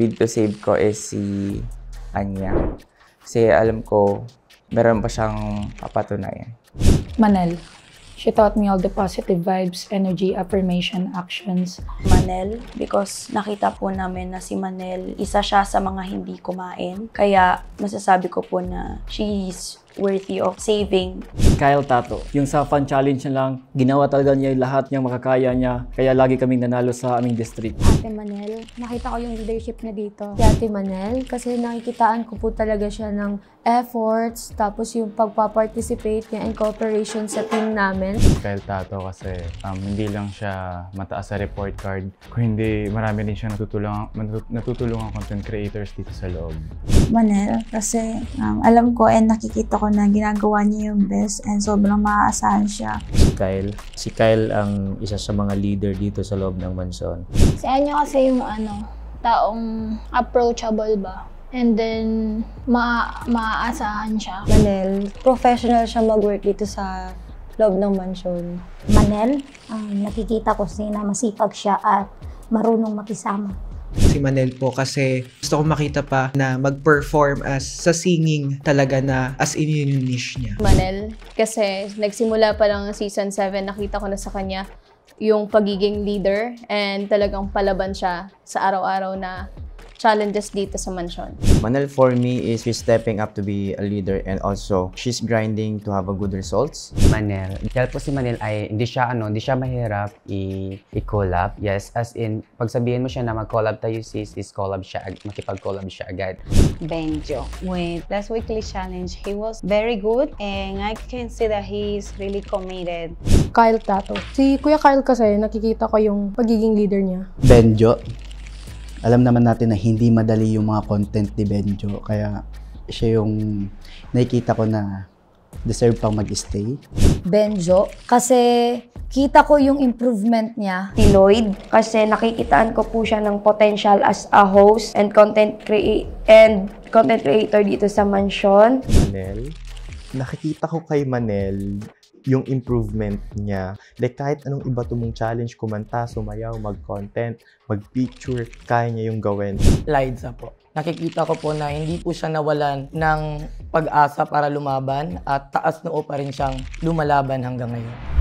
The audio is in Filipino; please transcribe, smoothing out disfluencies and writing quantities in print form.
bid to save ko is si Anya. Kasi alam ko, meron pa siyang papatunayan. Manel. She taught me all the positive vibes, energy, affirmation, actions. Manel, because nakita po namin na si Manel, isa siya sa mga hindi kumain. Kaya masasabi ko po na she is worthy of saving. Kyle Tato. Yung sa fun challenge na lang, ginawa talaga niya yung lahat niyang makakaya niya. Kaya lagi kaming nanalo sa aming district. Ate Manel, nakita ko yung leadership niya dito. Si Ate Manel, kasi nakikitaan ko po talaga siya ng efforts, tapos yung pagpa-participate niya in cooperation sa team namin. Kyle Tato kasi hindi lang siya mataas sa report card, kung hindi marami din siya natutulungan content creators dito sa loob. Manel, kasi alam ko and nakikita ko na ginagawa niya yung best and sobrang maaasahan siya. Si Kyle ang isa sa mga leader dito sa loob ng mansyon. Si Anya kasi yung taong approachable ba? And then, maaasahan siya. Manel, professional siya mag-work dito sa loob ng mansyon. Manel, nakikita ko na masipag siya at marunong makisama. Si Manel po kasi gusto ko makita pa na mag-perform as sa singing talaga na as in yung niche niya. Manel, kasi nagsimula pa lang season 7, nakita ko na sa kanya yung pagiging leader and talagang palaban siya sa araw-araw na challenges dito sa mansyon. Manel for me is she's stepping up to be a leader and also she's grinding to have a good results. Manel. Dahil po si Manel ay hindi siya mahirap i-collab. Yes, as in pagsabihin mo siya na mag-collab tayo sis, is collab siya, makipag-collab siya agad. Benjo. With last weekly challenge, he was very good and I can see that he is really committed. Kyle Tato. Si Kuya Kyle kasi nakikita ko yung pagiging leader niya. Benjo. Alam naman natin na hindi madali yung mga content ni Benjo, kaya siya yung nakikita ko na deserve pang mag-stay. Benjo, kasi kita ko yung improvement niya. Si Lloyd, kasi nakikitaan ko po siya ng potential as a host and content creator dito sa mansyon. Manel, nakikita ko kay Manel yung improvement niya. Like kahit anong iba mong challenge, kumanta, sumayaw, mag-content, mag-picture, kaya niya yung gawin. Liza po. Nakikita ko po na hindi po siya nawalan ng pag-asa para lumaban at taas noo pa rin siyang lumalaban hanggang ngayon.